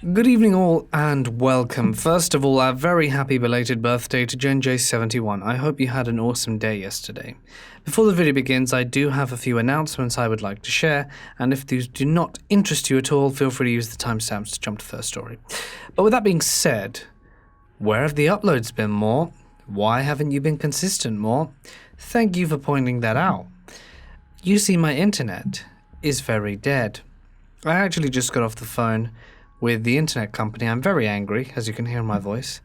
Good evening all and welcome. First of all, a very happy belated birthday to JenJ71. I hope you had an awesome day yesterday. Before the video begins, I do have a few announcements I would like to share, and if these do not interest you at all, feel free to use the timestamps to jump to the first story. But with that being said, where have the uploads been, Mort? Why haven't you been consistent, Mort? Thank you for pointing that out. You see, my internet is very dead. I actually just got off the phone with the internet company. I'm very angry, as you can hear in my voice,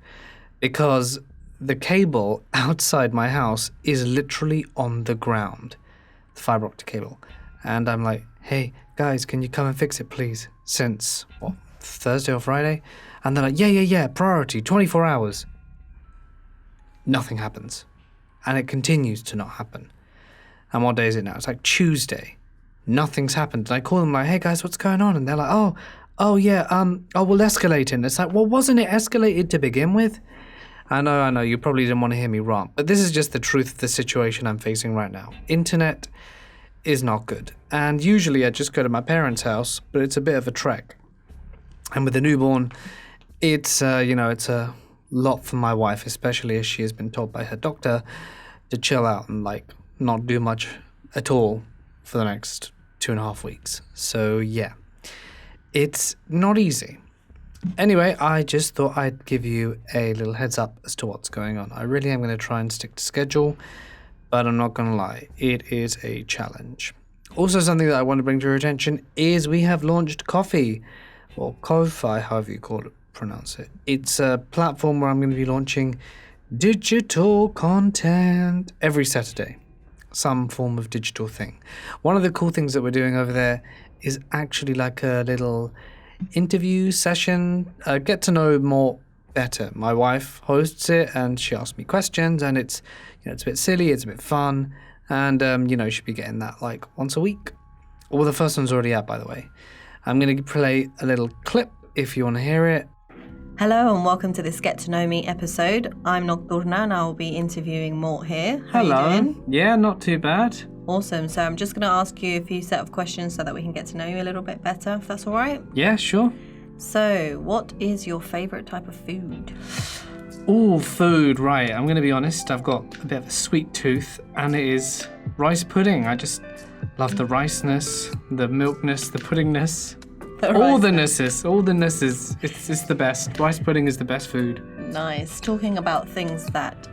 because the cable outside my house is literally on the ground, the fiber optic cable. And I'm like, hey, guys, can you come and fix it, please? Since, Thursday or Friday? And they're like, yeah, priority, 24 hours. Nothing happens. And it continues to not happen. And what day is it now? It's like Tuesday. Nothing's happened. And I call them like, hey, guys, what's going on? And they're like, we'll escalate it. And it's like, well, wasn't it escalated to begin with? I know, you probably didn't want to hear me rant, but this is just the truth of the situation I'm facing right now. Internet is not good. And usually I just go to my parents' house, but it's a bit of a trek. And with a newborn, it's a lot for my wife, especially as she has been told by her doctor to chill out and, not do much at all for the next 2.5 weeks. So, yeah. It's not easy. Anyway, I just thought I'd give you a little heads up as to what's going on. I really am going to try and stick to schedule, but I'm not going to lie, it is a challenge. Also, something that I want to bring to your attention is we have launched Ko-fi, or Ko-fi, however you pronounce it. It's a platform where I'm going to be launching digital content every Saturday. Some form of digital thing. One of the cool things that we're doing over there is actually like a little interview session, get to know Mort better. My wife hosts it and she asks me questions, and it's a bit silly, it's a bit fun, and you should be getting that once a week. Well, the first one's already out, by the way. I'm going to play a little clip if you want to hear it. Hello and welcome to this Get to Know Me episode. I'm Nocturna and I will be interviewing Mort here. How Hello. are you doing? Yeah, not too bad. Awesome. So I'm just going to ask you a few set of questions so that we can get to know you a little bit better, if that's all right. Yeah, sure. So, what is your favourite type of food? Ooh, food, right. I'm going to be honest, I've got a bit of a sweet tooth, and it is rice pudding. I just love the riceness, the milkness, the puddingness. All the nesses. It's the best. Rice pudding is the best food. Nice. Talking about things that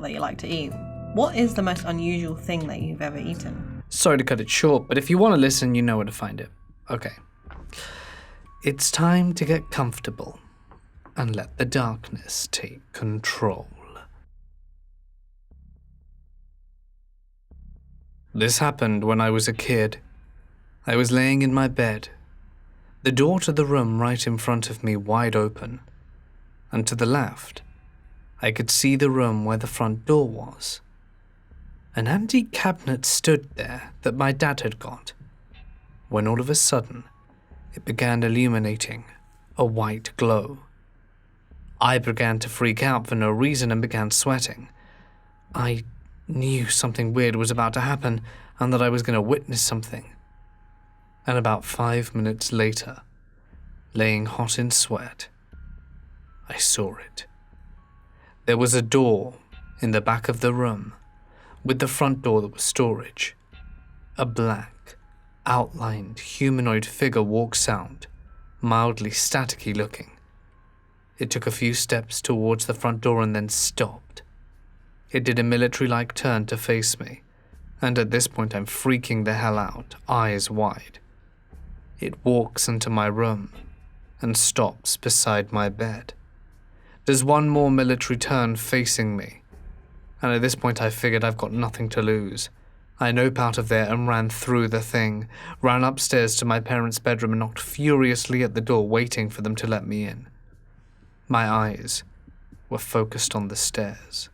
you like to eat. What is the most unusual thing that you've ever eaten? Sorry to cut it short, but if you want to listen, you know where to find it. Okay. It's time to get comfortable and let the darkness take control. This happened when I was a kid. I was laying in my bed, the door to the room right in front of me wide open, and to the left, I could see the room where the front door was. An antique cabinet stood there that my dad had got, when all of a sudden, it began illuminating a white glow. I began to freak out for no reason and began sweating. I knew something weird was about to happen and that I was going to witness something. And about 5 minutes later, laying hot in sweat, I saw it. There was a door in the back of the room, with the front door that was storage. A black, outlined humanoid figure walks out, mildly staticky looking. It took a few steps towards the front door and then stopped. It did a military-like turn to face me, and at this point I'm freaking the hell out, eyes wide. It walks into my room and stops beside my bed. Does one more military turn facing me, and at this point I figured I've got nothing to lose. I nope out of there and ran through the thing, ran upstairs to my parents' bedroom and knocked furiously at the door, waiting for them to let me in. My eyes were focused on the stairs,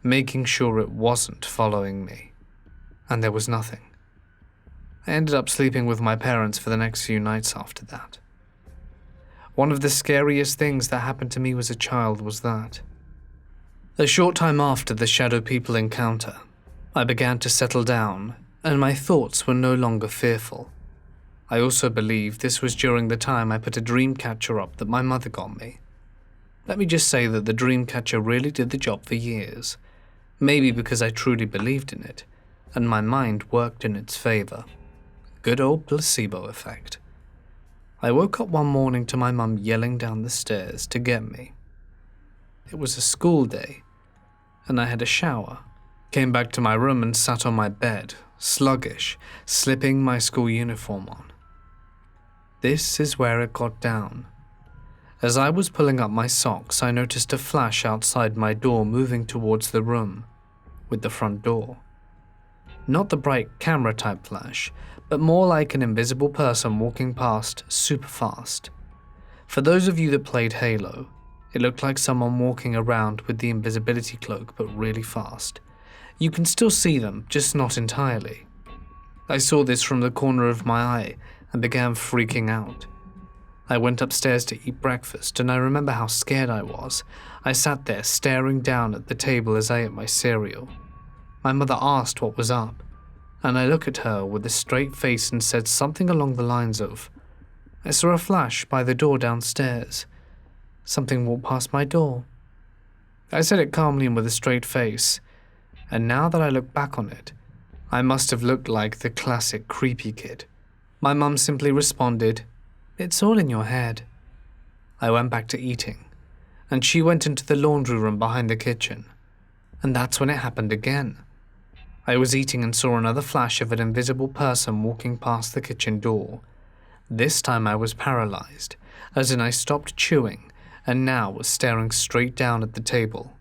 making sure it wasn't following me, and there was nothing. I ended up sleeping with my parents for the next few nights after that. One of the scariest things that happened to me as a child was that. A short time after the shadow people encounter, I began to settle down, and my thoughts were no longer fearful. I also believe this was during the time I put a dream catcher up that my mother got me. Let me just say that the dream catcher really did the job for years, maybe because I truly believed in it, and my mind worked in its favor. Good old placebo effect. I woke up one morning to my mum yelling down the stairs to get me. It was a school day, and I had a shower. Came back to my room and sat on my bed, sluggish, slipping my school uniform on. This is where it got down. As I was pulling up my socks, I noticed a flash outside my door moving towards the room, with the front door. Not the bright camera type flash, but more like an invisible person walking past super fast. For those of you that played Halo, it looked like someone walking around with the invisibility cloak but really fast. You can still see them, just not entirely. I saw this from the corner of my eye and began freaking out. I went upstairs to eat breakfast, and I remember how scared I was. I sat there staring down at the table as I ate my cereal. My mother asked what was up, and I looked at her with a straight face and said something along the lines of, "I saw a flash by the door downstairs. Something walked past my door." I said it calmly and with a straight face, and now that I look back on it, I must have looked like the classic creepy kid. My mum simply responded, "It's all in your head." I went back to eating, and she went into the laundry room behind the kitchen, and that's when it happened again. I was eating and saw another flash of an invisible person walking past the kitchen door. This time I was paralyzed, as in I stopped chewing and now was staring straight down at the table.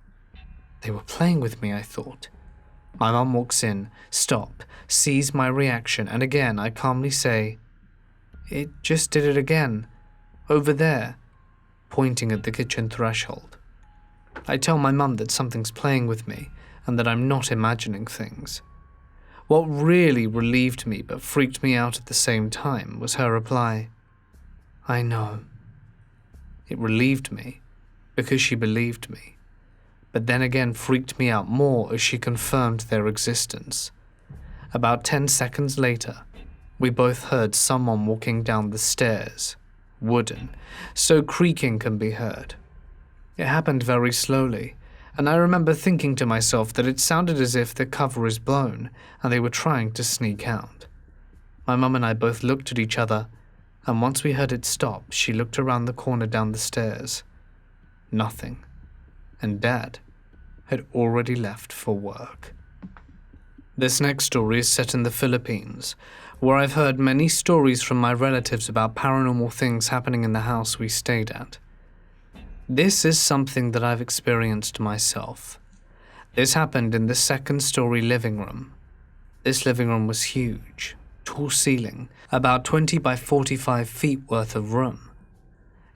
They were playing with me, I thought. My mum walks in, stop, sees my reaction, and again I calmly say, "It just did it again, over there," pointing at the kitchen threshold. I tell my mum that something's playing with me and that I'm not imagining things. What really relieved me but freaked me out at the same time was her reply, "I know." It relieved me because she believed me, but then again freaked me out more as she confirmed their existence. About 10 seconds later, we both heard someone walking down the stairs, wooden, so creaking can be heard. It happened very slowly, and I remember thinking to myself that it sounded as if the cover is blown and they were trying to sneak out. My mum and I both looked at each other, and once we heard it stop, she looked around the corner down the stairs. Nothing. And Dad had already left for work. This next story is set in the Philippines, where I've heard many stories from my relatives about paranormal things happening in the house we stayed at. This is something that I've experienced myself. This happened in the second-story living room. This living room was huge, tall ceiling, about 20 by 45 feet worth of room.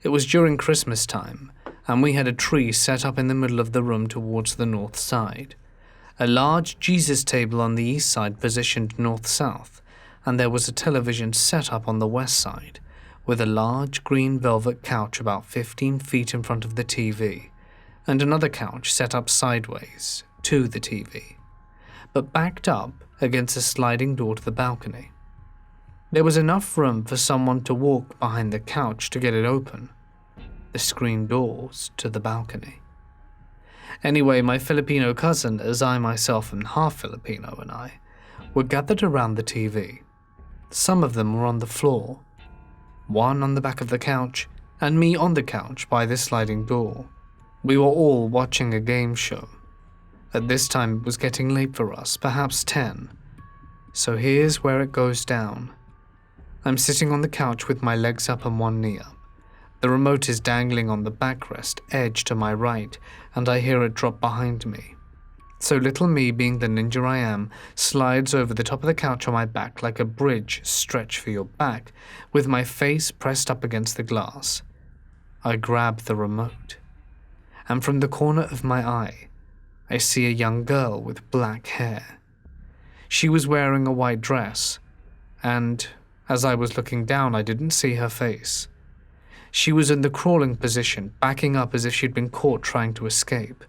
It was during Christmas time, and we had a tree set up in the middle of the room towards the north side. A large Jesus table on the east side positioned north-south, and there was a television set up on the west side, with a large green velvet couch about 15 feet in front of the TV, and another couch set up sideways to the TV, but backed up against a sliding door to the balcony. There was enough room for someone to walk behind the couch to get it open, the screen doors to the balcony. Anyway, my Filipino cousin, as I myself am half Filipino, and I were gathered around the TV. Some of them were on the floor, one on the back of the couch, and me on the couch by the sliding door. We were all watching a game show. At this time it was getting late for us, perhaps 10. So here's where it goes down. I'm sitting on the couch with my legs up and one knee up. The remote is dangling on the backrest edge to my right, and I hear it drop behind me. So little me, being the ninja I am, slides over the top of the couch on my back like a bridge stretched for your back, with my face pressed up against the glass. I grab the remote, and from the corner of my eye, I see a young girl with black hair. She was wearing a white dress, and as I was looking down, I didn't see her face. She was in the crawling position, backing up as if she'd been caught trying to escape.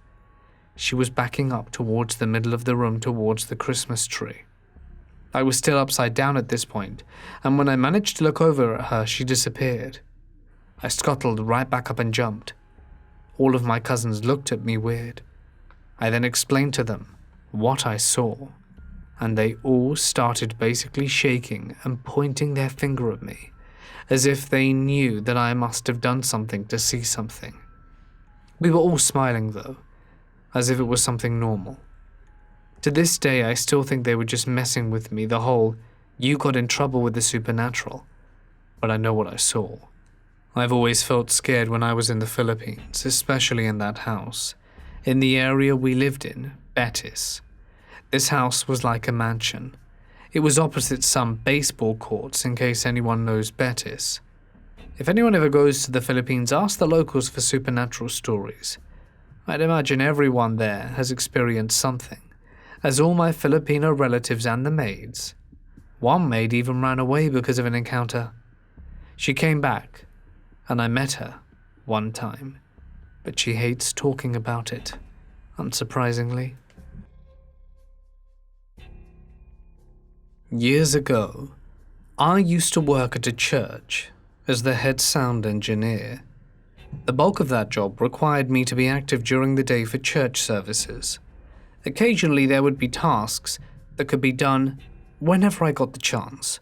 She was backing up towards the middle of the room towards the Christmas tree. I was still upside down at this point, and when I managed to look over at her, she disappeared. I scuttled right back up and jumped. All of my cousins looked at me weird. I then explained to them what I saw, and they all started basically shaking and pointing their finger at me, as if they knew that I must have done something to see something. We were all smiling though, as if it was something normal. To this day, I still think they were just messing with me, the whole, you got in trouble with the supernatural, but I know what I saw. I've always felt scared when I was in the Philippines, especially in that house. In the area we lived in, Betis. This house was like a mansion. It was opposite some baseball courts, in case anyone knows Betis. If anyone ever goes to the Philippines, ask the locals for supernatural stories. I'd imagine everyone there has experienced something, as all my Filipino relatives and the maids. One maid even ran away because of an encounter. She came back, and I met her one time, but she hates talking about it, unsurprisingly. Years ago, I used to work at a church as the head sound engineer. The bulk of that job required me to be active during the day for church services. Occasionally there would be tasks that could be done whenever I got the chance.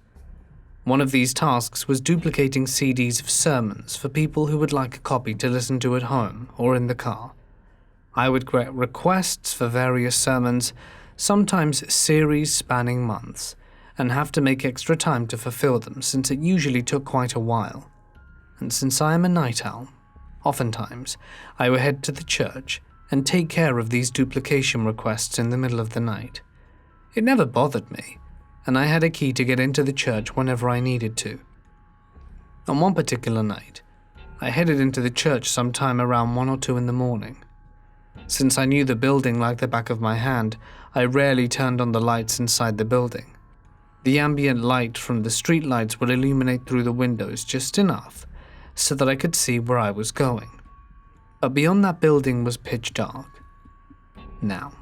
One of these tasks was duplicating CDs of sermons for people who would like a copy to listen to at home or in the car. I would get requests for various sermons, sometimes series spanning months, and have to make extra time to fulfill them since it usually took quite a while. And since I am a night owl, oftentimes I would head to the church and take care of these duplication requests in the middle of the night. It never bothered me, and I had a key to get into the church whenever I needed to. On one particular night, I headed into the church sometime around 1 or 2 in the morning. Since I knew the building like the back of my hand, I rarely turned on the lights inside the building. The ambient light from the streetlights would illuminate through the windows just enough so that I could see where I was going. But beyond that building was pitch dark. Now,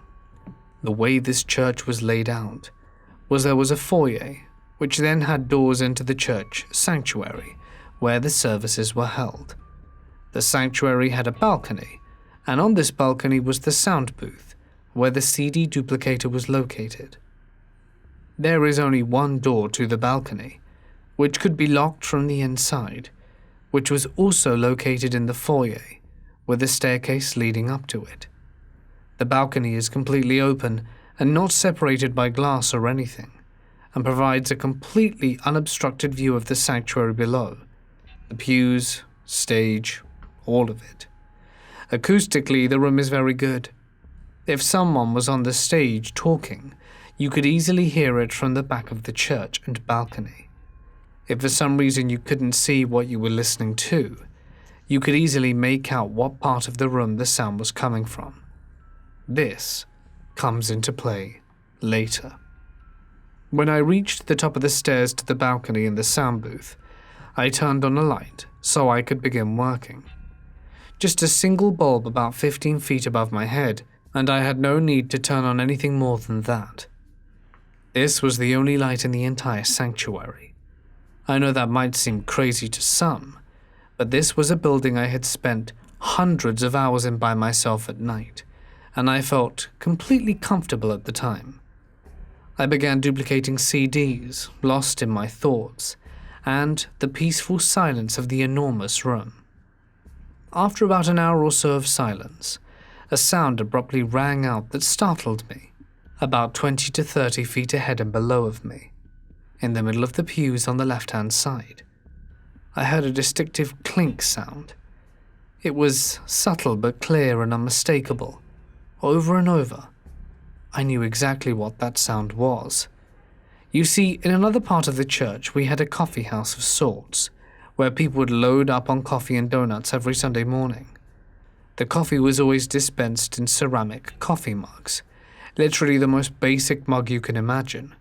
the way this church was laid out was there was a foyer, which then had doors into the church sanctuary, where the services were held. The sanctuary had a balcony, and on this balcony was the sound booth, where the CD duplicator was located. There is only one door to the balcony, which could be locked from the inside, which was also located in the foyer, with a staircase leading up to it. The balcony is completely open and not separated by glass or anything, and provides a completely unobstructed view of the sanctuary below, the pews, stage, all of it. Acoustically, the room is very good. If someone was on the stage talking, you could easily hear it from the back of the church and balcony. If for some reason you couldn't see what you were listening to, you could easily make out what part of the room the sound was coming from. This comes into play later. When I reached the top of the stairs to the balcony in the sound booth, I turned on a light so I could begin working. Just a single bulb about 15 feet above my head, and I had no need to turn on anything more than that. This was the only light in the entire sanctuary. I know that might seem crazy to some, but this was a building I had spent hundreds of hours in by myself at night, and I felt completely comfortable at the time. I began duplicating CDs, lost in my thoughts, and the peaceful silence of the enormous room. After about an hour or so of silence, a sound abruptly rang out that startled me, about 20 to 30 feet ahead and below of me, in the middle of the pews on the left-hand side. I heard a distinctive clink sound. It was subtle but clear and unmistakable. Over and over, I knew exactly what that sound was. You see, in another part of the church, we had a coffee house of sorts, where people would load up on coffee and donuts every Sunday morning. The coffee was always dispensed in ceramic coffee mugs, literally the most basic mug you can imagine.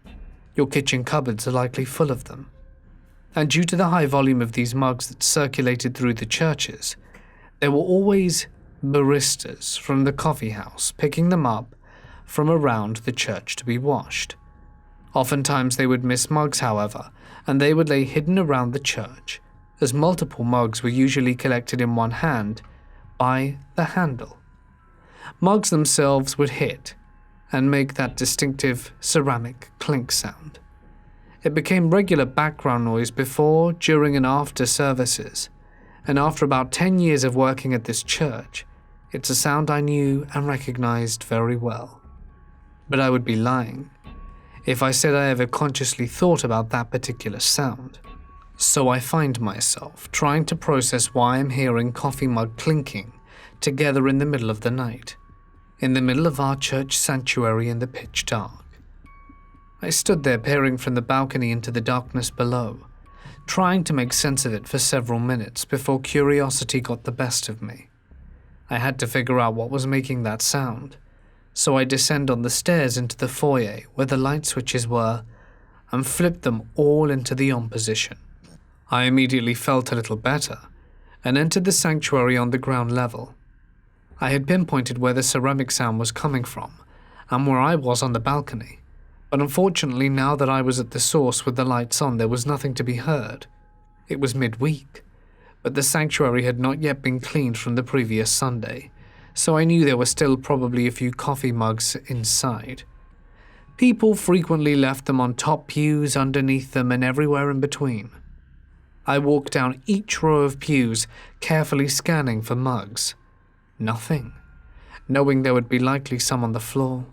Your kitchen cupboards are likely full of them. And due to the high volume of these mugs that circulated through the churches, there were always baristas from the coffee house picking them up from around the church to be washed. Oftentimes they would miss mugs, however, and they would lay hidden around the church, as multiple mugs were usually collected in one hand by the handle. Mugs themselves would hit and make that distinctive ceramic clink sound. It became regular background noise before, during, and after services, and after about 10 years of working at this church, it's a sound I knew and recognized very well. But I would be lying if I said I ever consciously thought about that particular sound. So I find myself trying to process why I'm hearing coffee mug clinking together in the middle of the night, in the middle of our church sanctuary in the pitch dark. I stood there peering from the balcony into the darkness below, trying to make sense of it for several minutes before curiosity got the best of me. I had to figure out what was making that sound, so I descend on the stairs into the foyer where the light switches were and flipped them all into the on position. I immediately felt a little better and entered the sanctuary on the ground level. I had pinpointed where the ceramic sound was coming from and where I was on the balcony, but unfortunately now that I was at the source with the lights on, there was nothing to be heard. It was midweek, but the sanctuary had not yet been cleaned from the previous Sunday, so I knew there were still probably a few coffee mugs inside. People frequently left them on top pews, underneath them, and everywhere in between. I walked down each row of pews, carefully scanning for mugs. Nothing, knowing there would be likely some on the floor.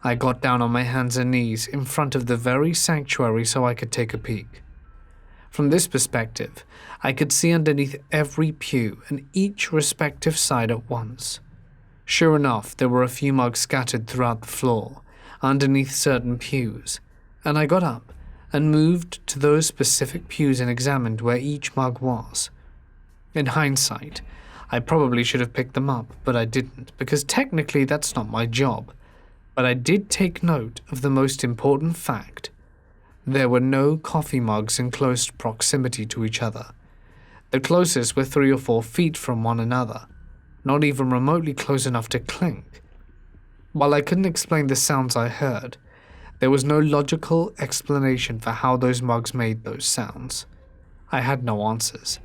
I got down on my hands and knees in front of the very sanctuary so I could take a peek. From this perspective, I could see underneath every pew and each respective side at once. Sure enough, there were a few mugs scattered throughout the floor, underneath certain pews, and I got up and moved to those specific pews and examined where each mug was. In hindsight, I probably should have picked them up, but I didn't, because technically that's not my job. But I did take note of the most important fact. There were no coffee mugs in close proximity to each other. The closest were 3 or 4 feet from one another, not even remotely close enough to clink. While I couldn't explain the sounds I heard, there was no logical explanation for how those mugs made those sounds. I had no answers,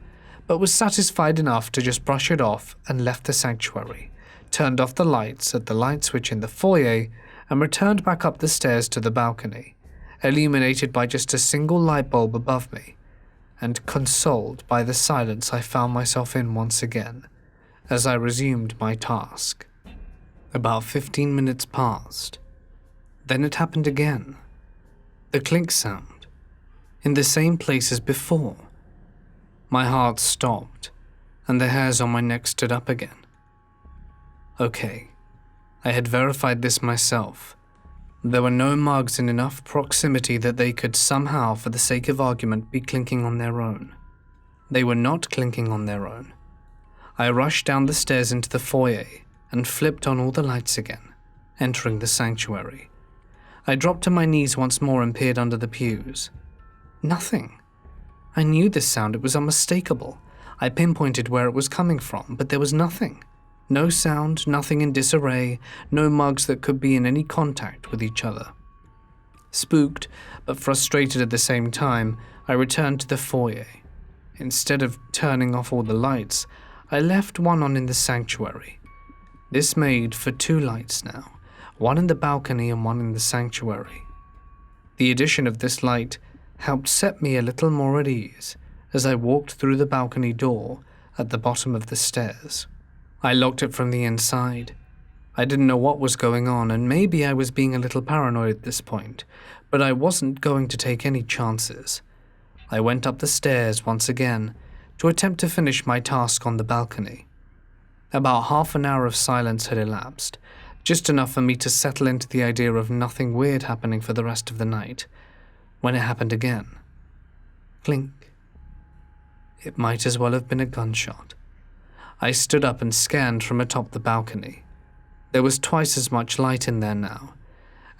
but was satisfied enough to just brush it off and left the sanctuary, turned off the lights at the light switch in the foyer, and returned back up the stairs to the balcony, illuminated by just a single light bulb above me, and consoled by the silence I found myself in once again, as I resumed my task. About 15 minutes passed. Then it happened again. The clink sound, in the same place as before. My heart stopped, and the hairs on my neck stood up again. Okay, I had verified this myself. There were no mugs in enough proximity that they could somehow, for the sake of argument, be clinking on their own. They were not clinking on their own. I rushed down the stairs into the foyer and flipped on all the lights again, entering the sanctuary. I dropped to my knees once more and peered under the pews. Nothing. I knew this sound, it was unmistakable. I pinpointed where it was coming from, but there was nothing. No sound, nothing in disarray, no mugs that could be in any contact with each other. Spooked, but frustrated at the same time, I returned to the foyer. Instead of turning off all the lights, I left one on in the sanctuary. This made for 2 lights now, one in the balcony and one in the sanctuary. The addition of this light helped set me a little more at ease as I walked through the balcony door at the bottom of the stairs. I locked it from the inside. I didn't know what was going on, and maybe I was being a little paranoid at this point, but I wasn't going to take any chances. I went up the stairs once again to attempt to finish my task on the balcony. About half an hour of silence had elapsed, just enough for me to settle into the idea of nothing weird happening for the rest of the night, when it happened again. Clink. It might as well have been a gunshot. I stood up and scanned from atop the balcony. There was twice as much light in there now,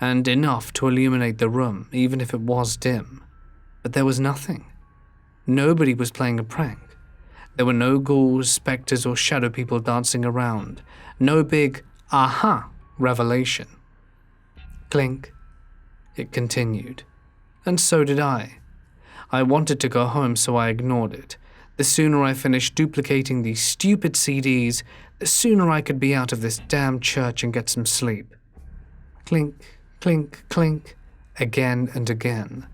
and enough to illuminate the room, even if it was dim. But there was nothing. Nobody was playing a prank. There were no ghouls, specters, or shadow people dancing around. No big, aha, revelation. Clink, It continued. And so did I. I wanted to go home, so I ignored it. The sooner I finished duplicating these stupid CDs, the sooner I could be out of this damn church and get some sleep. Clink, clink, clink, again and again.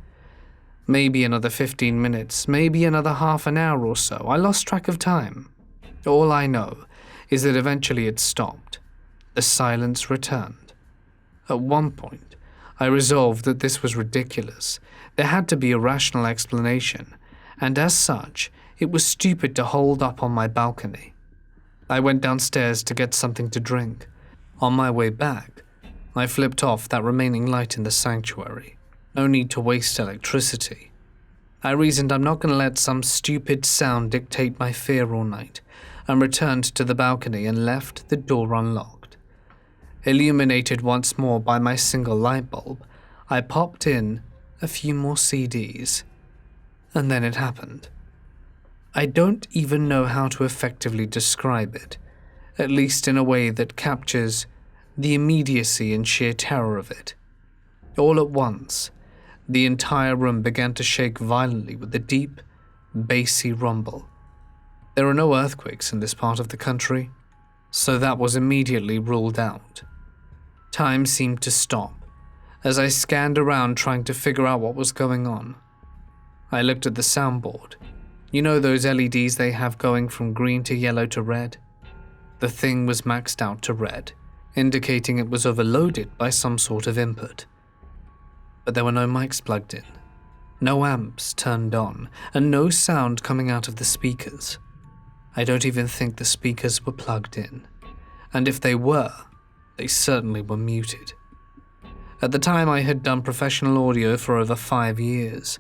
Maybe another 15 minutes, maybe another half an hour or so. I lost track of time. All I know is that eventually it stopped. The silence returned. At one point, I resolved that this was ridiculous. There had to be a rational explanation, and as such, it was stupid to hold up on my balcony. I went downstairs to get something to drink. On my way back, I flipped off that remaining light in the sanctuary. No need to waste electricity. I reasoned I'm not going to let some stupid sound dictate my fear all night, and returned to the balcony and left the door unlocked. Illuminated once more by my single light bulb, I popped in a few more CDs. And then it happened. I don't even know how to effectively describe it, at least in a way that captures the immediacy and sheer terror of it. All at once, the entire room began to shake violently with a deep, bassy rumble. There are no earthquakes in this part of the country, so that was immediately ruled out. Time seemed to stop as I scanned around trying to figure out what was going on. I looked at the soundboard. You know those LEDs they have going from green to yellow to red? The thing was maxed out to red, indicating it was overloaded by some sort of input. But there were no mics plugged in, no amps turned on, and no sound coming out of the speakers. I don't even think the speakers were plugged in, and if they were, they certainly were muted. At the time, I had done professional audio for over 5 years,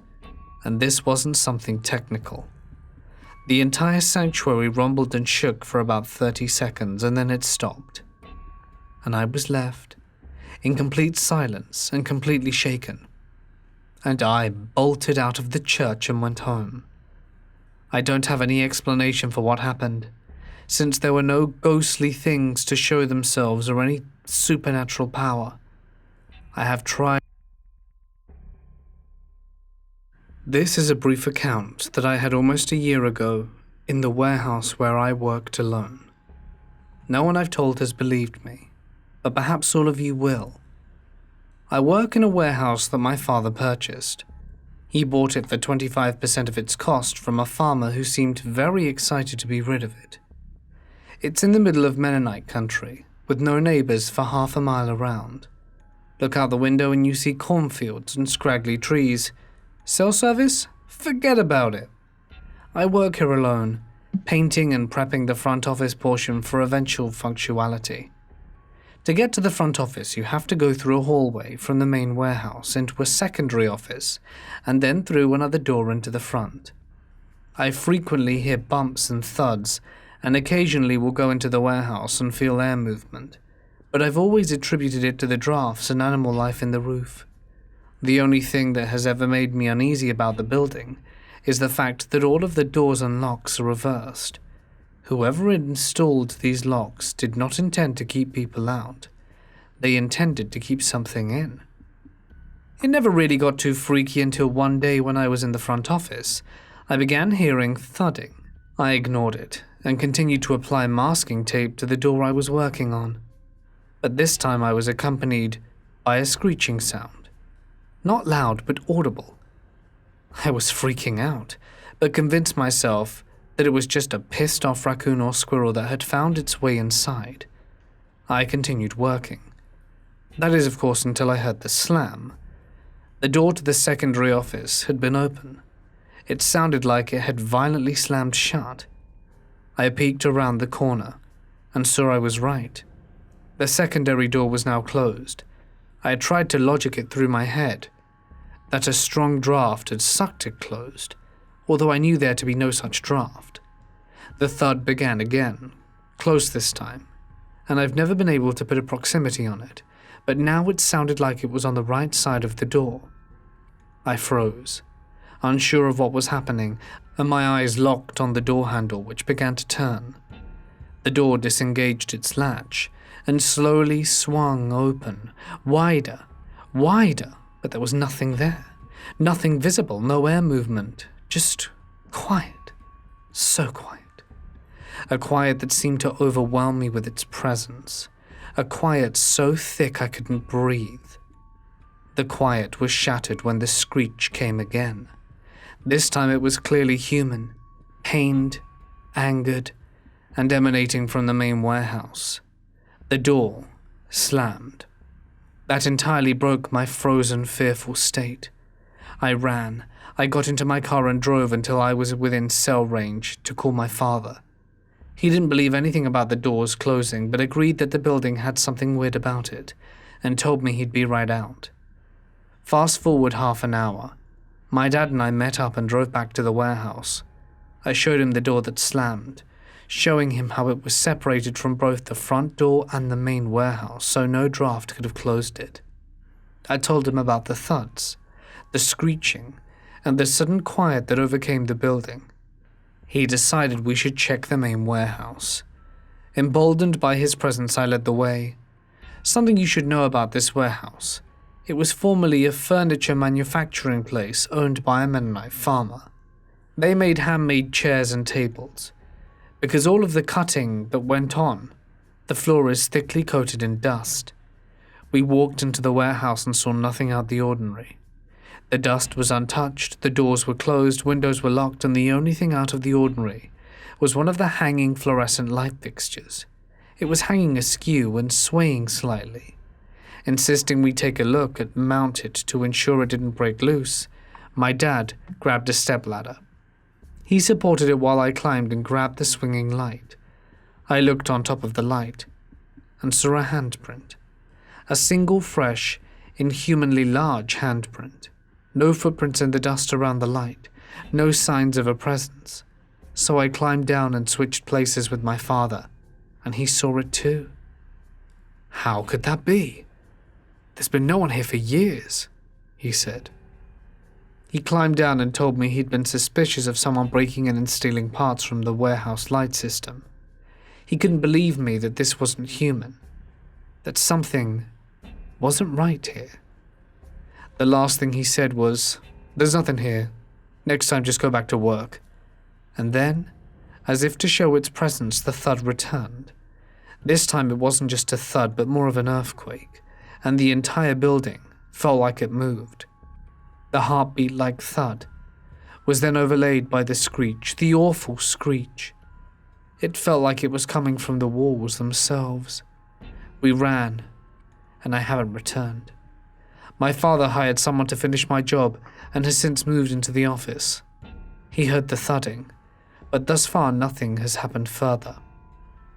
and this wasn't something technical. The entire sanctuary rumbled and shook for about 30 seconds, and then it stopped. And I was left in complete silence and completely shaken. And I bolted out of the church and went home. I don't have any explanation for what happened, since there were no ghostly things to show themselves or any supernatural power. I have tried. This is a brief account that I had almost a year ago in the warehouse where I worked alone. No one I've told has believed me, but perhaps all of you will. I work in a warehouse that my father purchased. He bought it for 25% of its cost from a farmer who seemed very excited to be rid of it. It's in the middle of Mennonite country, with no neighbors for half a mile around. Look out the window and you see cornfields and scraggly trees. Cell service? Forget about it. I work here alone, painting and prepping the front office portion for eventual functionality. To get to the front office, you have to go through a hallway from the main warehouse into a secondary office, and then through another door into the front. I frequently hear bumps and thuds, and occasionally will go into the warehouse and feel air movement, but I've always attributed it to the drafts and animal life in the roof. The only thing that has ever made me uneasy about the building is the fact that all of the doors and locks are reversed. Whoever installed these locks did not intend to keep people out. They intended to keep something in. It never really got too freaky until one day when I was in the front office. I began hearing thudding. I ignored it and continued to apply masking tape to the door I was working on. But this time I was accompanied by a screeching sound. Not loud, but audible. I was freaking out, but convinced myself that it was just a pissed-off raccoon or squirrel that had found its way inside. I continued working. That is, of course, until I heard the slam. The door to the secondary office had been open. It sounded like it had violently slammed shut. I peeked around the corner and saw I was right. The secondary door was now closed. I had tried to logic it through my head that a strong draft had sucked it closed, although I knew there to be no such draft. The thud began again, close this time, and I've never been able to put a proximity on it, but now it sounded like it was on the right side of the door. I froze, unsure of what was happening, and my eyes locked on the door handle, which began to turn. The door disengaged its latch and slowly swung open, wider, wider, But there was nothing there. Nothing visible, no air movement. Just quiet. So quiet. A quiet that seemed to overwhelm me with its presence. A quiet so thick I couldn't breathe. The quiet was shattered when the screech came again. This time it was clearly human, pained, angered, and emanating from the main warehouse. The door slammed. That entirely broke my frozen, fearful state. I ran. I got into my car and drove until I was within cell range to call my father. He didn't believe anything about the doors closing, but agreed that the building had something weird about it, and told me he'd be right out. Fast forward half an hour. My dad and I met up and drove back to the warehouse. I showed him the door that slammed, showing him how it was separated from both the front door and the main warehouse, so no draft could have closed it. I told him about the thuds, the screeching, and the sudden quiet that overcame the building. He decided we should check the main warehouse. Emboldened by his presence, I led the way. Something you should know about this warehouse. It was formerly a furniture manufacturing place owned by a Mennonite farmer. They made handmade chairs and tables. Because all of the cutting that went on, the floor is thickly coated in dust. We walked into the warehouse and saw nothing out the ordinary. The dust was untouched, the doors were closed, windows were locked, and the only thing out of the ordinary was one of the hanging fluorescent light fixtures. It was hanging askew and swaying slightly. Insisting we take a look and mount it to ensure it didn't break loose, my dad grabbed a stepladder. He supported it while I climbed and grabbed the swinging light. I looked on top of the light and saw a handprint. A single fresh, inhumanly large handprint. No footprints in the dust around the light. No signs of a presence. So I climbed down and switched places with my father, and he saw it too. How could that be? There's been no one here for years, he said. He climbed down and told me he'd been suspicious of someone breaking in and stealing parts from the warehouse light system. He couldn't believe me that this wasn't human, that something wasn't right here. The last thing he said was, "There's nothing here. Next time just go back to work." And then, as if to show its presence, the thud returned. This time it wasn't just a thud, but more of an earthquake, and the entire building felt like it moved. The heartbeat-like thud was then overlaid by the screech, the awful screech. It felt like it was coming from the walls themselves. We ran, and I haven't returned. My father hired someone to finish my job and has since moved into the office. He heard the thudding, but thus far nothing has happened further.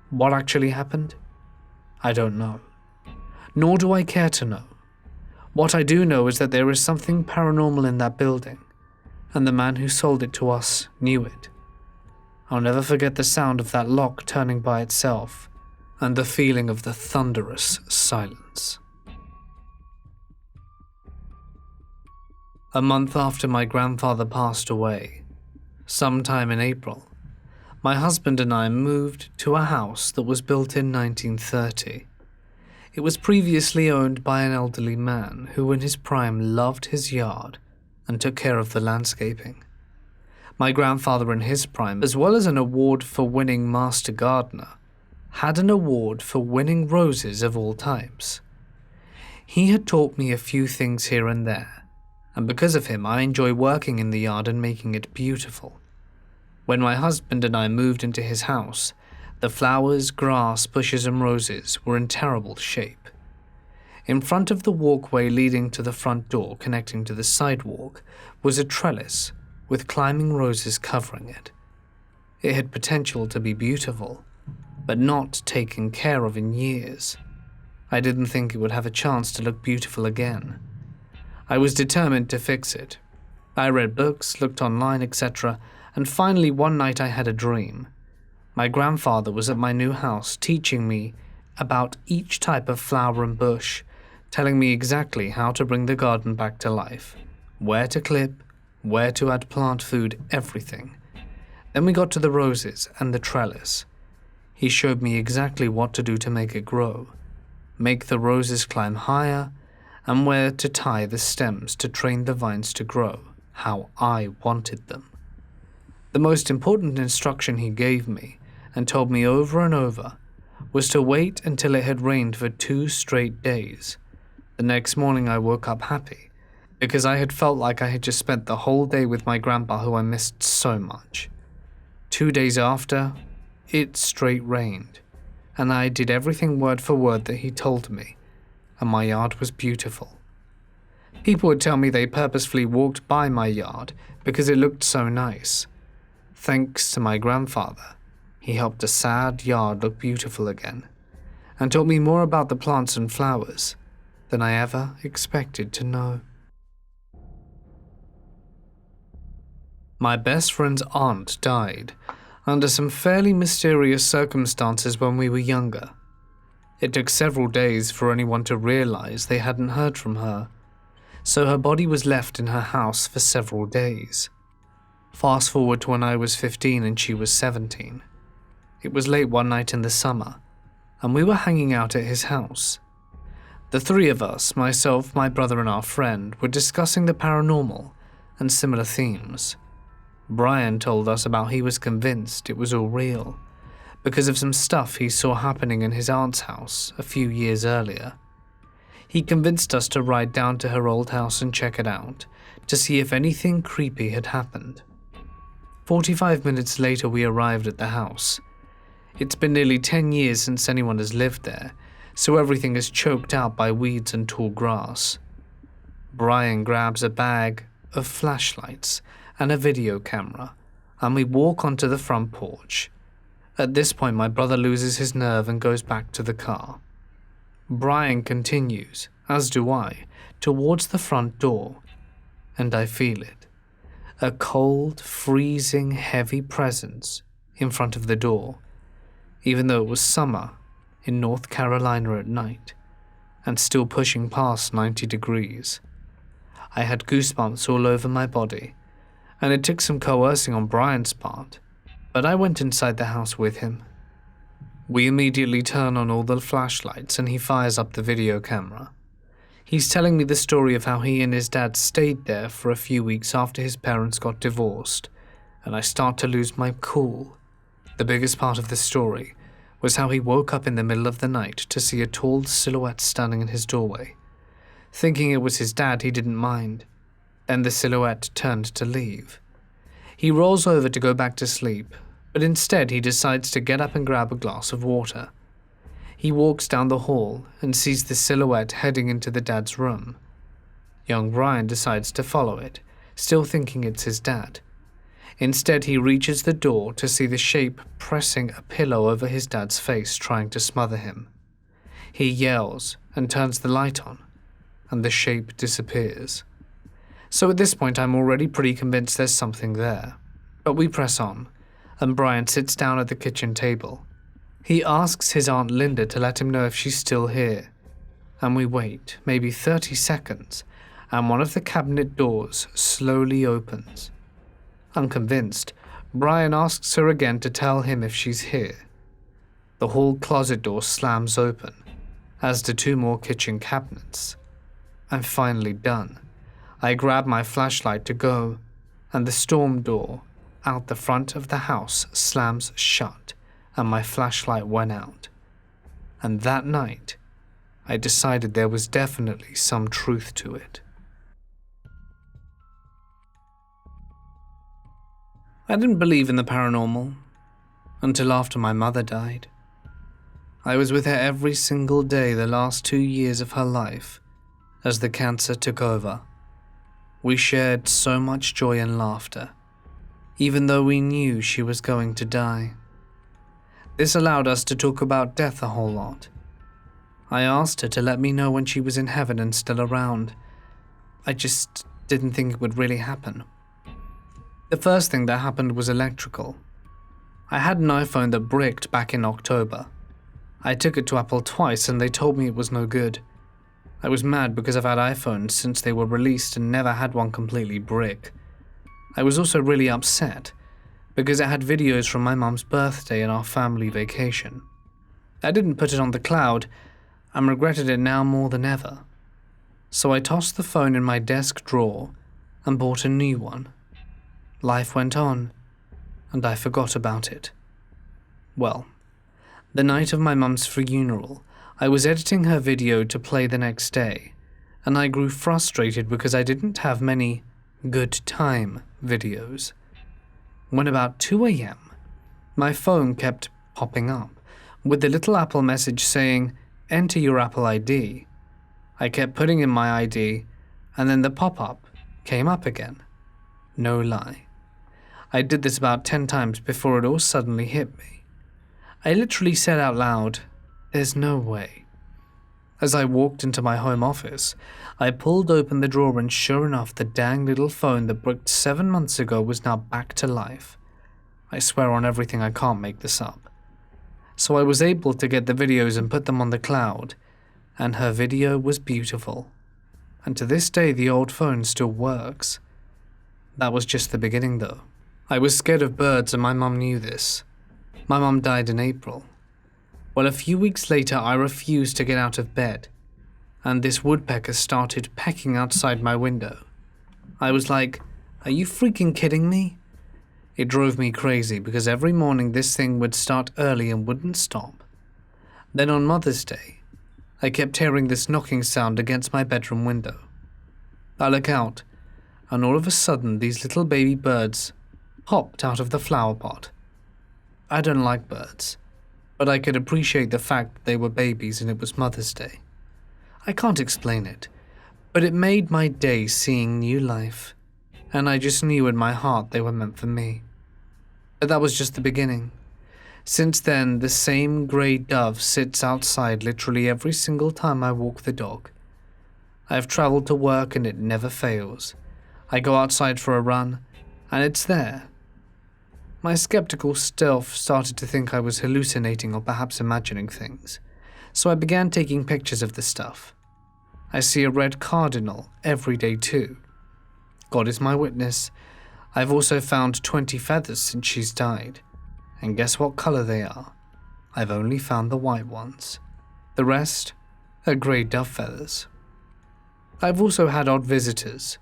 What actually happened? I don't know. Nor do I care to know. What I do know is that there is something paranormal in that building, and the man who sold it to us knew it. I'll never forget the sound of that lock turning by itself, and the feeling of the thunderous silence. A month after my grandfather passed away, sometime in April, my husband and I moved to a house that was built in 1930. It was previously owned by an elderly man who in his prime loved his yard and took care of the landscaping. My grandfather in his prime, as well as an award for winning master gardener, had an award for winning roses of all types. He had taught me a few things here and there, and because of him I enjoy working in the yard and making it beautiful. When my husband and I moved into his house, the flowers, grass, bushes and roses were in terrible shape. In front of the walkway leading to the front door connecting to the sidewalk was a trellis with climbing roses covering it. It had potential to be beautiful, but not taken care of in years. I didn't think it would have a chance to look beautiful again. I was determined to fix it. I read books, looked online, etc., and finally one night I had a dream. My grandfather was at my new house teaching me about each type of flower and bush, telling me exactly how to bring the garden back to life, where to clip, where to add plant food, everything. Then we got to the roses and the trellis. He showed me exactly what to do to make it grow. Make the roses climb higher and where to tie the stems to train the vines to grow how I wanted them. The most important instruction he gave me, and told me over and over, was to wait until it had rained for 2 straight days. The next morning I woke up happy, because I had felt like I had just spent the whole day with my grandpa who I missed so much. 2 days after, it straight rained, and I did everything word for word that he told me, and my yard was beautiful. People would tell me they purposefully walked by my yard because it looked so nice. Thanks to my grandfather, he helped a sad yard look beautiful again, and taught me more about the plants and flowers than I ever expected to know. My best friend's aunt died under some fairly mysterious circumstances when we were younger. It took several days for anyone to realize they hadn't heard from her, so her body was left in her house for several days. Fast forward to when I was 15 and she was 17. It was late one night in the summer, and we were hanging out at his house. The 3 of us, myself, my brother and our friend, were discussing the paranormal and similar themes. Brian told us about he was convinced it was all real, because of some stuff he saw happening in his aunt's house a few years earlier. He convinced us to ride down to her old house and check it out, to see if anything creepy had happened. 45 minutes later we arrived at the house. It's been nearly 10 years since anyone has lived there, so everything is choked out by weeds and tall grass. Brian grabs a bag of flashlights and a video camera, and we walk onto the front porch. At this point my brother loses his nerve and goes back to the car. Brian continues, as do I, towards the front door, and I feel it. A cold, freezing, heavy presence in front of the door, even though it was summer in North Carolina at night, and still pushing past 90 degrees. I had goosebumps all over my body, and it took some coercing on Brian's part, but I went inside the house with him. We immediately turn on all the flashlights and he fires up the video camera. He's telling me the story of how he and his dad stayed there for a few weeks after his parents got divorced, and I start to lose my cool. The biggest part of the story was how he woke up in the middle of the night to see a tall silhouette standing in his doorway. Thinking it was his dad, he didn't mind. Then the silhouette turned to leave. He rolls over to go back to sleep, but instead he decides to get up and grab a glass of water. He walks down the hall and sees the silhouette heading into the dad's room. Young Brian decides to follow it, still thinking it's his dad. Instead, he reaches the door to see the shape pressing a pillow over his dad's face, trying to smother him. He yells and turns the light on, and the shape disappears. So at this point, I'm already pretty convinced there's something there. But we press on, and Brian sits down at the kitchen table. He asks his Aunt Linda to let him know if she's still here. And we wait, maybe 30 seconds, and one of the cabinet doors slowly opens. Unconvinced, Brian asks her again to tell him if she's here. The hall closet door slams open, as do 2 more kitchen cabinets. I'm finally done. I grab my flashlight to go, and the storm door out the front of the house slams shut, and my flashlight went out. And that night, I decided there was definitely some truth to it. I didn't believe in the paranormal until after my mother died. I was with her every single day the last 2 years of her life as the cancer took over. We shared so much joy and laughter, even though we knew she was going to die. This allowed us to talk about death a whole lot. I asked her to let me know when she was in heaven and still around. I just didn't think it would really happen. The first thing that happened was electrical. I had an iPhone that bricked back in October. I took it to Apple twice and they told me it was no good. I was mad because I've had iPhones since they were released and never had one completely brick. I was also really upset because it had videos from my mum's birthday and our family vacation. I didn't put it on the cloud and regretted it now more than ever. So I tossed the phone in my desk drawer and bought a new one. Life went on, and I forgot about it. Well, the night of my mum's funeral, I was editing her video to play the next day, and I grew frustrated because I didn't have many good time videos. When about 2 a.m., my phone kept popping up with the little Apple message saying, "Enter your Apple ID." I kept putting in my ID, and then the pop-up came up again. No lie. I did this about 10 times before it all suddenly hit me. I literally said out loud, "There's no way." As I walked into my home office, I pulled open the drawer and sure enough, the dang little phone that bricked 7 months ago was now back to life. I swear on everything I can't make this up. So I was able to get the videos and put them on the cloud, and her video was beautiful. And to this day, the old phone still works. That was just the beginning though. I was scared of birds and my mum knew this. My mum died in April. Well, a few weeks later, I refused to get out of bed, and this woodpecker started pecking outside my window. I was like, "Are you freaking kidding me?" It drove me crazy because every morning this thing would start early and wouldn't stop. Then on Mother's Day, I kept hearing this knocking sound against my bedroom window. I look out, and all of a sudden these little baby birds popped out of the flower pot. I don't like birds, but I could appreciate the fact that they were babies and it was Mother's Day. I can't explain it, but it made my day seeing new life, and I just knew in my heart they were meant for me. But that was just the beginning. Since then, the same grey dove sits outside literally every single time I walk the dog. I've travelled to work and it never fails. I go outside for a run, and it's there. My skeptical self started to think I was hallucinating or perhaps imagining things, so I began taking pictures of the stuff. I see a red cardinal every day too. God is my witness, I've also found 20 feathers since she's died, and guess what colour they are? I've only found the white ones. The rest are grey dove feathers. I've also had odd visitors.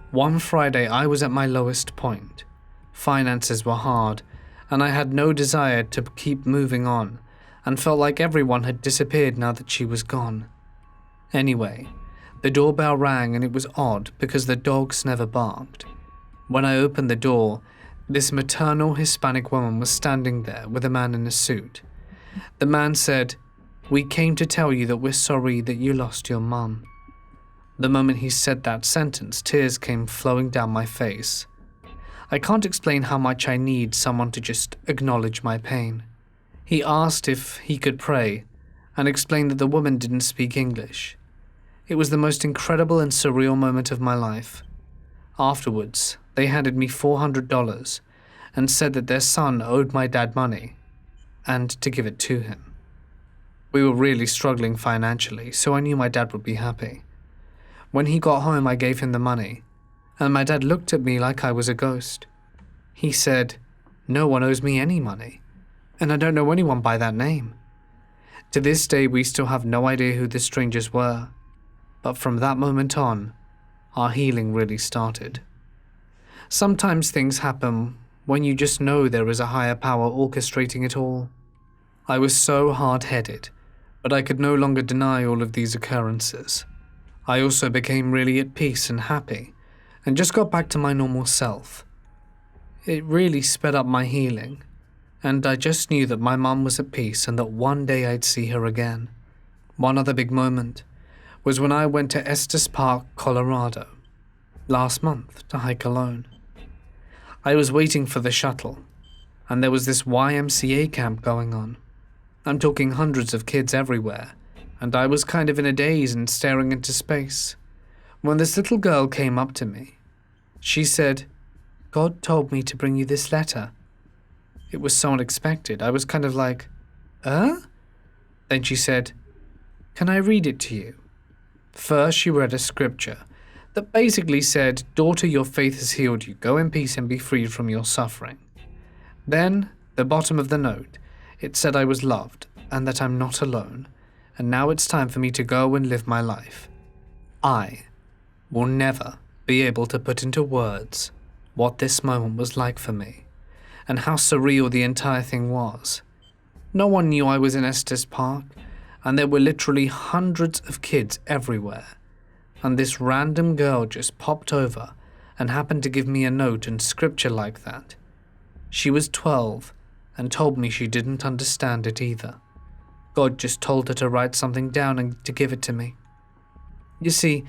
One Friday I was at my lowest point. Finances were hard, and I had no desire to keep moving on, and felt like everyone had disappeared now that she was gone. Anyway, the doorbell rang and it was odd because the dogs never barked. When I opened the door, this maternal Hispanic woman was standing there with a man in a suit. The man said, "We came to tell you that we're sorry that you lost your mum." The moment he said that sentence, tears came flowing down my face. I can't explain how much I need someone to just acknowledge my pain. He asked if he could pray, and explained that the woman didn't speak English. It was the most incredible and surreal moment of my life. Afterwards, they handed me $400 and said that their son owed my dad money, and to give it to him. We were really struggling financially, so I knew my dad would be happy. When he got home, I gave him the money, and my dad looked at me like I was a ghost. He said, "No one owes me any money, and I don't know anyone by that name." To this day, we still have no idea who the strangers were, but from that moment on, our healing really started. Sometimes things happen when you just know there is a higher power orchestrating it all. I was so hard-headed, but I could no longer deny all of these occurrences. I also became really at peace and happy, and just got back to my normal self. It really sped up my healing, and I just knew that my mum was at peace and that one day I'd see her again. One other big moment was when I went to Estes Park, Colorado, last month to hike alone. I was waiting for the shuttle, and there was this YMCA camp going on. I'm talking hundreds of kids everywhere, and I was kind of in a daze and staring into space, when this little girl came up to me. She said, "God told me to bring you this letter." It was so unexpected. I was kind of like, Then she said, "Can I read it to you?" First, she read a scripture that basically said, "Daughter, your faith has healed you. Go in peace and be freed from your suffering." Then, the bottom of the note, it said I was loved and that I'm not alone, and now it's time for me to go and live my life. I will never be able to put into words what this moment was like for me, and how surreal the entire thing was. No one knew I was in Estes Park, and there were literally hundreds of kids everywhere, and this random girl just popped over and happened to give me a note and scripture like that. She was 12 and told me she didn't understand it either. God just told her to write something down and to give it to me. You see,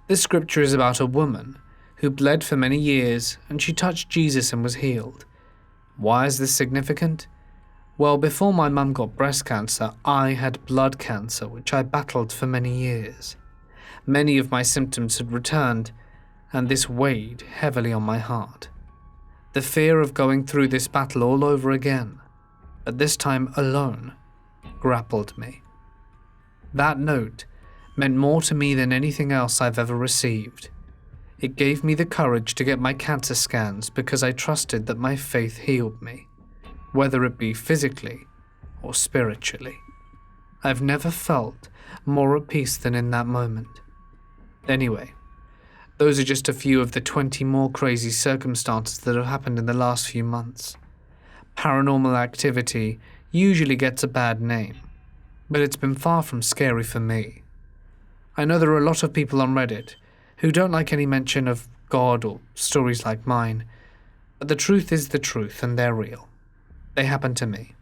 this scripture is about a woman who bled for many years and she touched Jesus and was healed. Why is this significant? Well, before my mum got breast cancer, I had blood cancer, which I battled for many years. Many of my symptoms had returned, and this weighed heavily on my heart. The fear of going through this battle all over again, but this time alone, grappled me. That note meant more to me than anything else I've ever received. It gave me the courage to get my cancer scans because I trusted that my faith healed me, whether it be physically or spiritually. I've never felt more at peace than in that moment. Anyway, those are just a few of the 20 more crazy circumstances that have happened in the last few months. Paranormal activity usually gets a bad name, but it's been far from scary for me. I know there are a lot of people on Reddit who don't like any mention of God or stories like mine, but the truth is the truth and they're real. They happened to me.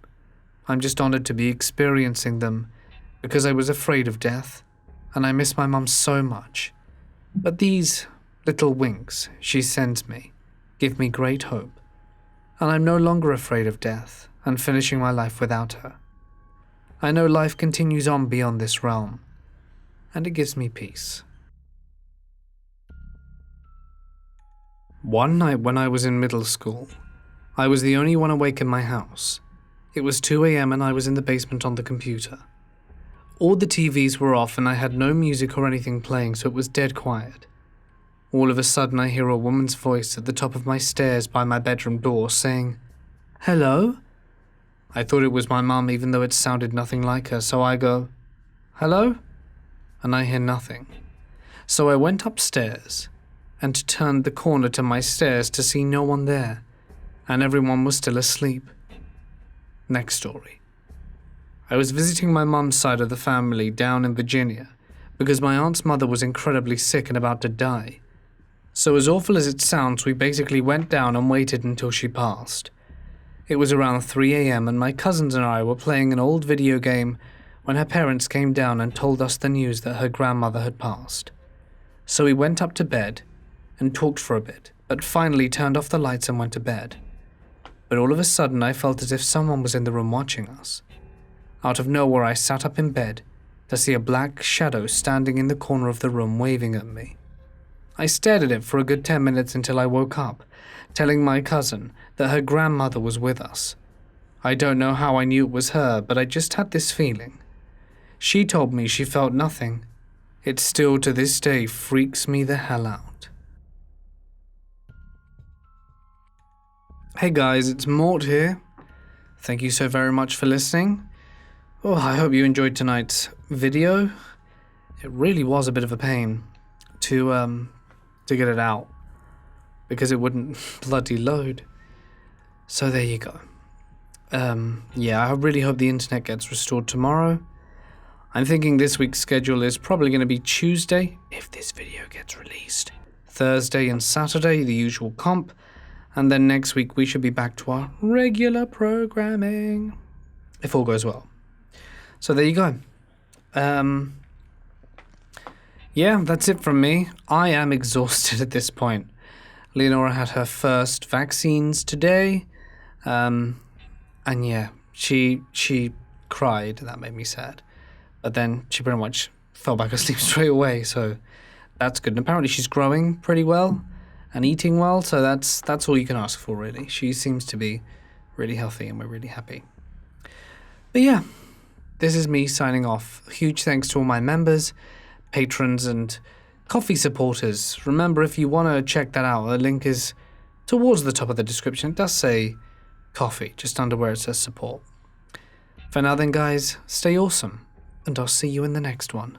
I'm just honored to be experiencing them because I was afraid of death, and I miss my mum so much. But these little winks she sends me give me great hope, and I'm no longer afraid of death and finishing my life without her. I know life continues on beyond this realm, and it gives me peace. One night when I was in middle school, I was the only one awake in my house. It was 2 a.m. and I was in the basement on the computer. All the TVs were off and I had no music or anything playing, so it was dead quiet. All of a sudden I hear a woman's voice at the top of my stairs by my bedroom door saying, "Hello?" I thought it was my mum even though it sounded nothing like her, so I go, "Hello?" And I hear nothing. So I went upstairs and turned the corner to my stairs to see no one there, and everyone was still asleep. Next story. I was visiting my mum's side of the family down in Virginia because my aunt's mother was incredibly sick and about to die. So as awful as it sounds, we basically went down and waited until she passed. It was around 3 a.m. and my cousins and I were playing an old video game when her parents came down and told us the news that her grandmother had passed. So we went up to bed and talked for a bit, but finally turned off the lights and went to bed. But all of a sudden I felt as if someone was in the room watching us. Out of nowhere I sat up in bed to see a black shadow standing in the corner of the room waving at me. I stared at it for a good 10 minutes until I woke up, telling my cousin that her grandmother was with us. I don't know how I knew it was her, but I just had this feeling. She told me she felt nothing. It still to this day freaks me the hell out. Hey guys, it's Mort here. Thank you so very much for listening. Oh, I hope you enjoyed tonight's video. It really was a bit of a pain to get it out because it wouldn't bloody load. So there you go. Yeah, I really hope the internet gets restored tomorrow. I'm thinking this week's schedule is probably going to be Tuesday, if this video gets released, Thursday and Saturday, the usual comp, and then next week we should be back to our regular programming, if all goes well. So there you go. Yeah, that's it from me. I am exhausted at this point. Leonora had her first vaccines today, and yeah, she cried. That made me sad. But then she pretty much fell back asleep straight away, so that's good. And apparently she's growing pretty well and eating well, so that's all you can ask for, really. She seems to be really healthy, and we're really happy. But yeah, this is me signing off. Huge thanks to all my members, patrons, and coffee supporters. Remember, if you want to check that out, the link is towards the top of the description. It does say coffee, just under where it says support. For now then, guys, stay awesome, and I'll see you in the next one.